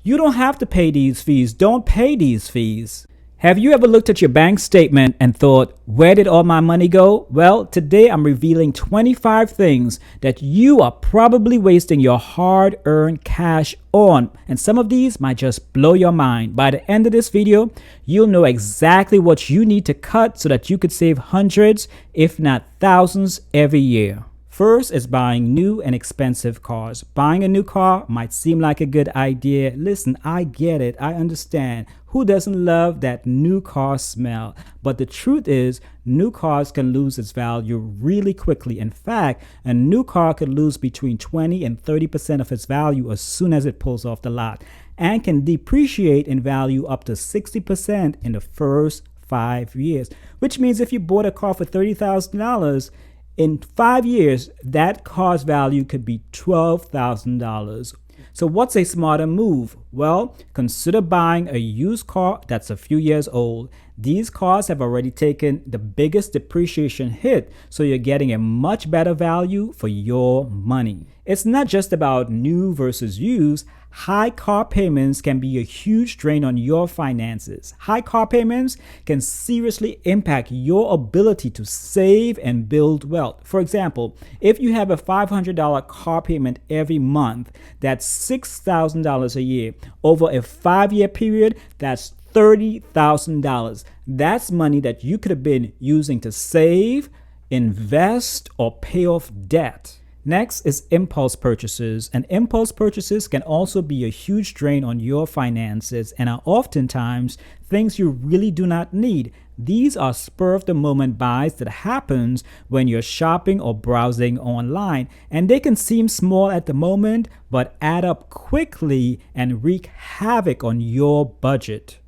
You don't have to pay these fees. Don't pay these fees. Have you ever looked at your bank statement and thought, where did all my money go? Well, today I'm revealing 25 things that you are probably wasting your hard-earned cash on. And some of these might just blow your mind. By the end of this video, you'll know exactly what you need to cut so that you could save hundreds, if not thousands, every year. First is buying new and expensive cars. Buying a new car might seem like a good idea. Listen, I get it. I understand. Who doesn't love that new car smell? But the truth is, new cars can lose its value really quickly. In fact, a new car could lose between 20 and 30% of its value as soon as it pulls off the lot, and can depreciate in value up to 60% in the first 5 years. Which means if you bought a car for $30,000, in 5 years, that car's value could be $12,000. So what's a smarter move? Well, consider buying a used car that's a few years old. These cars have already taken the biggest depreciation hit, so you're getting a much better value for your money. It's not just about new versus used. High car payments can be a huge drain on your finances. High car payments can seriously impact your ability to save and build wealth. For example, if you have a $500 car payment every month, that's $6,000 a year. Over a 5-year period, that's $30,000. That's money that you could have been using to save, invest, or pay off debt. Next is impulse purchases, and impulse purchases can also be a huge drain on your finances and are oftentimes things you really do not need. These are spur-of-the-moment buys that happens when you're shopping or browsing online, and they can seem small at the moment but add up quickly and wreak havoc on your budget.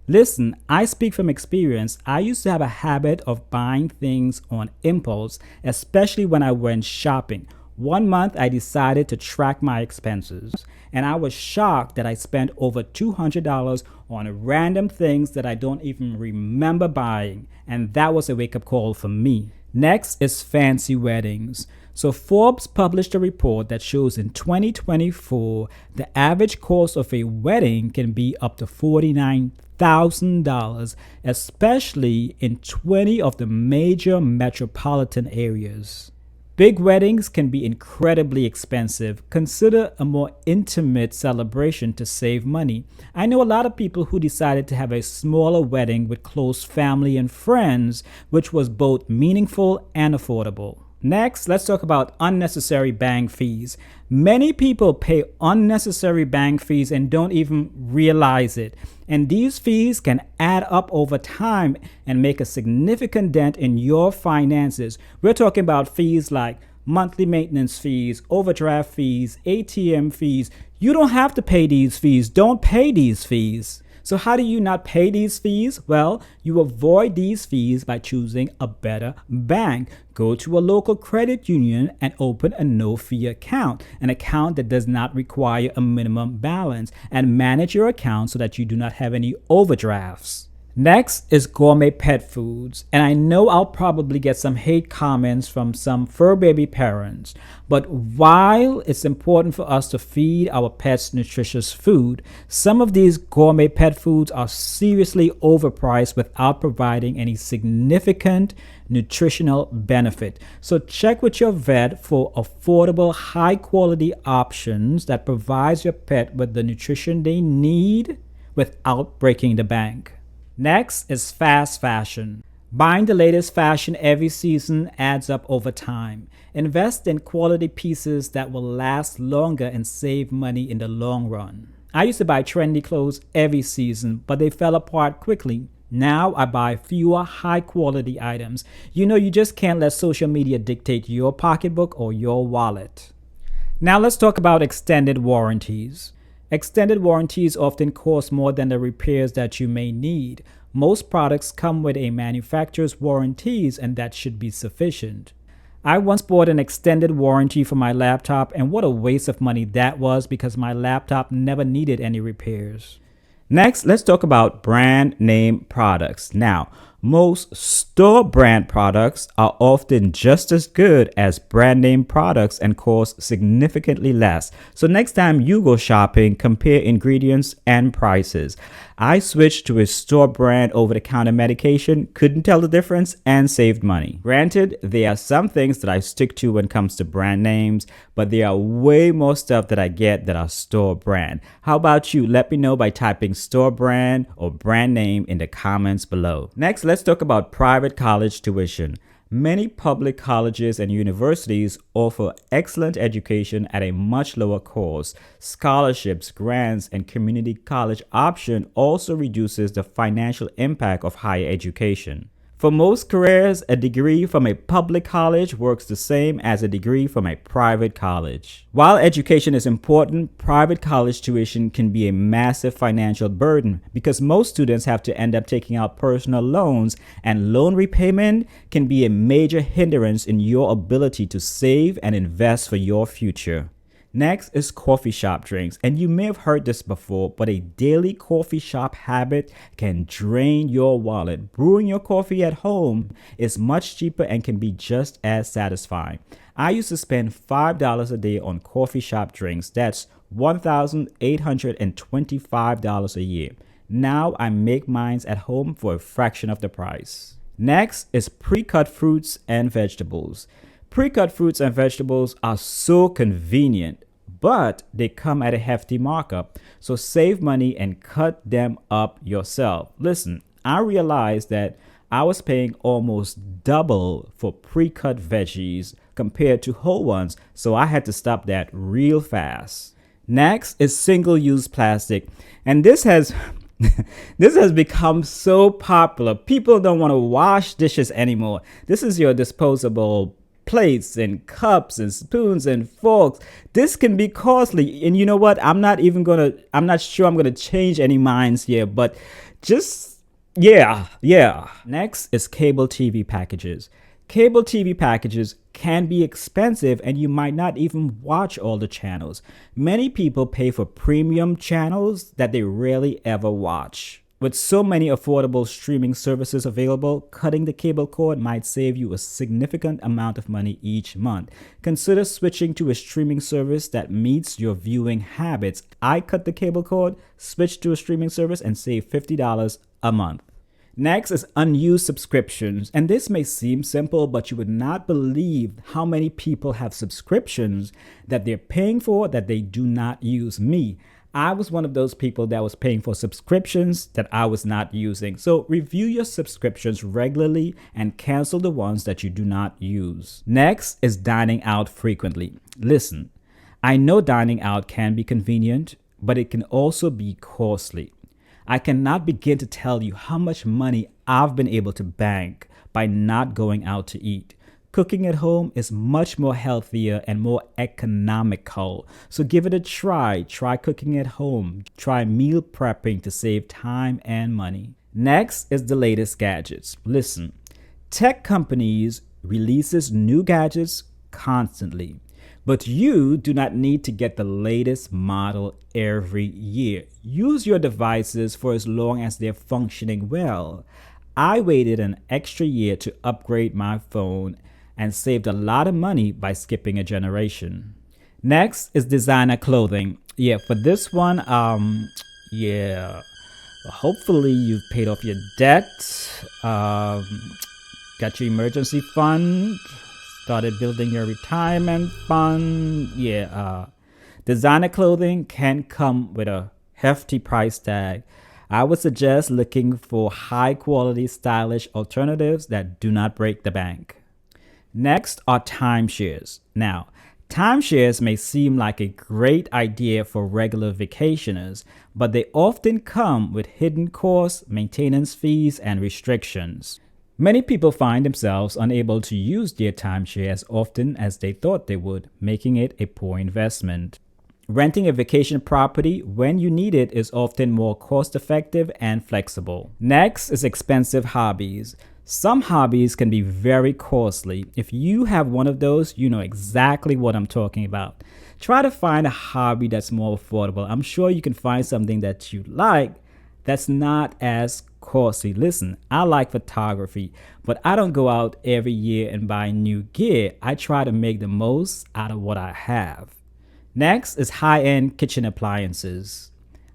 Listen, I speak from experience. I used to have a habit of buying things on impulse, especially when I went shopping. One month, I decided to track my expenses, and I was shocked that I spent over $200 on random things that I don't even remember buying, and that was a wake-up call for me. Next is fancy weddings. So Forbes published a report that shows in 2024, the average cost of a wedding can be up to $49,000, especially in 20 of the major metropolitan areas. Big weddings can be incredibly expensive. Consider a more intimate celebration to save money. I know a lot of people who decided to have a smaller wedding with close family and friends, which was both meaningful and affordable. Next, let's talk about unnecessary bank fees. Many people pay unnecessary bank fees and don't even realize it. And these fees can add up over time and make a significant dent in your finances. We're talking about fees like monthly maintenance fees, overdraft fees, ATM fees. You don't have to pay these fees. Don't pay these fees. So how do you not pay these fees? Well, you avoid these fees by choosing a better bank. Go to a local credit union and open a no-fee account, an account that does not require a minimum balance, and manage your account so that you do not have any overdrafts. Next is gourmet pet foods, and I know I'll probably get some hate comments from some fur baby parents, but while it's important for us to feed our pets nutritious food, some of these gourmet pet foods are seriously overpriced without providing any significant nutritional benefit. So check with your vet for affordable, high-quality options that provides your pet with the nutrition they need without breaking the bank. Next is fast fashion. Buying the latest fashion every season adds up over time. Invest in quality pieces that will last longer and save money in the long run. I used to buy trendy clothes every season, but they fell apart quickly. Now I buy fewer high-quality items. You just can't let social media dictate your pocketbook or your wallet. Now let's talk about extended warranties. Extended warranties often cost more than the repairs that you may need. Most products come with a manufacturer's warranties, and that should be sufficient. I once bought an extended warranty for my laptop, and what a waste of money that was because my laptop never needed any repairs. Next, let's talk about brand name products. Now, Most store brand products are often just as good as brand name products and cost significantly less. So, next time you go shopping, compare ingredients and prices. I switched to a store brand over the counter medication, couldn't tell the difference, and saved money. Granted, there are some things that I stick to when it comes to brand names, but there are way more stuff that I get that are store brand. How about you? Let me know by typing store brand or brand name in the comments below. Next, let's talk about private college tuition. Many public colleges and universities offer excellent education at a much lower cost. Scholarships, grants, and community college option also reduces the financial impact of higher education. For most careers, a degree from a public college works the same as a degree from a private college. While education is important, private college tuition can be a massive financial burden because most students have to end up taking out personal loans, and loan repayment can be a major hindrance in your ability to save and invest for your future. Next is coffee shop drinks. And you may have heard this before, but a daily coffee shop habit can drain your wallet. Brewing your coffee at home is much cheaper and can be just as satisfying. I used to spend $5 a day on coffee shop drinks. That's $1,825 a year. Now I make mine at home for a fraction of the price. Next is pre-cut fruits and vegetables. Pre-cut fruits and vegetables are so convenient, but they come at a hefty markup. So save money and cut them up yourself. Listen, I realized that I was paying almost double for pre-cut veggies compared to whole ones, so I had to stop that real fast. Next is single-use plastic, and this has this has become so popular. People don't want to wash dishes anymore. This is your disposable plates and cups and spoons and forks. This can be costly. And you know what? I'm not sure I'm gonna change any minds here, but yeah. Next is cable TV packages. Cable TV packages can be expensive and you might not even watch all the channels. Many people pay for premium channels that they rarely ever watch. With so many affordable streaming services available, cutting the cable cord might save you a significant amount of money each month. Consider switching to a streaming service that meets your viewing habits. I cut the cable cord, switched to a streaming service, and saved $50 a month. Next is unused subscriptions, and this may seem simple, but you would not believe how many people have subscriptions that they're paying for that they do not use. Me, I was one of those people that was paying for subscriptions that I was not using. So review your subscriptions regularly and cancel the ones that you do not use. Next is dining out frequently. Listen, I know dining out can be convenient, but it can also be costly. I cannot begin to tell you how much money I've been able to bank by not going out to eat. Cooking at home is much more healthier and more economical. So give it a try. Try cooking at home. Try meal prepping to save time and money. Next is the latest gadgets. Listen, tech companies releases new gadgets constantly. But you do not need to get the latest model every year. Use your devices for as long as they're functioning well. I waited an extra year to upgrade my phone and saved a lot of money by skipping a generation. Next is designer clothing. Yeah, for this one, hopefully you've paid off your debt, got your emergency fund, started building your retirement fund. Designer clothing can come with a hefty price tag. I would suggest looking for high quality, stylish alternatives that do not break the bank. Next are timeshares. Now, timeshares may seem like a great idea for regular vacationers, but they often come with hidden costs, maintenance fees, and restrictions. Many people find themselves unable to use their timeshare as often as they thought they would, making it a poor investment. Renting a vacation property when you need it is often more cost-effective and flexible. Next is expensive hobbies. Some hobbies can be very costly. If you have one of those, you know exactly what I'm talking about. Try to find a hobby that's more affordable. I'm sure you can find something that you like that's not as course. See, listen, I like photography, but I don't go out every year and buy new gear. I try to make the most out of what I have. Next is high-end kitchen appliances.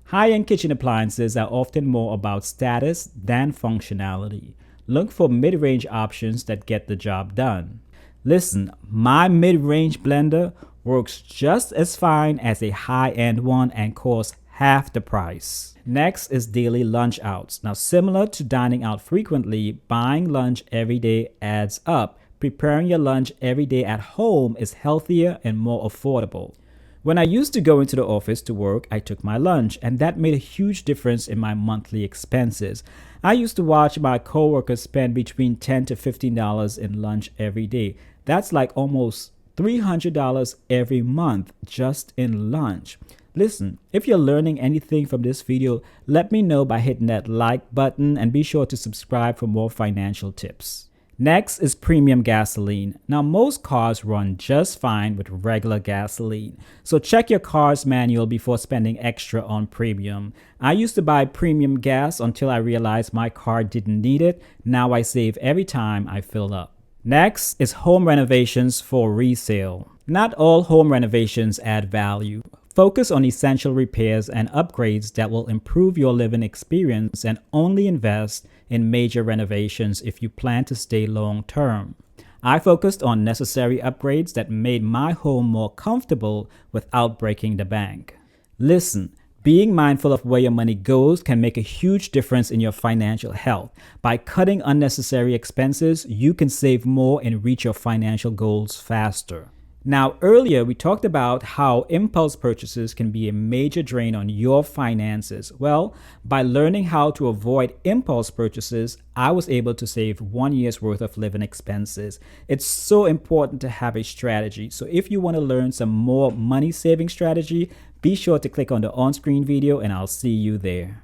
High-end kitchen appliances are often more about status than functionality. Look for mid-range options that get the job done. Listen, my mid-range blender works just as fine as a high-end one and costs half the price. Next is daily lunch outs. Now, similar to dining out frequently, buying lunch every day adds up. Preparing your lunch every day at home is healthier and more affordable. When I used to go into the office to work, I took my lunch, and that made a huge difference in my monthly expenses. I used to watch my coworkers spend between $10 to $15 in lunch every day. That's like almost $300 every month just in lunch. Listen, if you're learning anything from this video, let me know by hitting that like button and be sure to subscribe for more financial tips. Next is premium gasoline. Now, most cars run just fine with regular gasoline, so check your car's manual before spending extra on premium. I used to buy premium gas until I realized my car didn't need it. Now I save every time I fill up. Next is home renovations for resale. Not all home renovations add value. Focus on essential repairs and upgrades that will improve your living experience, and only invest in major renovations if you plan to stay long term. I focused on necessary upgrades that made my home more comfortable without breaking the bank. Listen, being mindful of where your money goes can make a huge difference in your financial health. By cutting unnecessary expenses, you can save more and reach your financial goals faster. Now, earlier we talked about how impulse purchases can be a major drain on your finances. Well, by learning how to avoid impulse purchases, I was able to save 1 year's worth of living expenses. It's so important to have a strategy. So if you want to learn some more money saving strategy, be sure to click on the on-screen video and I'll see you there.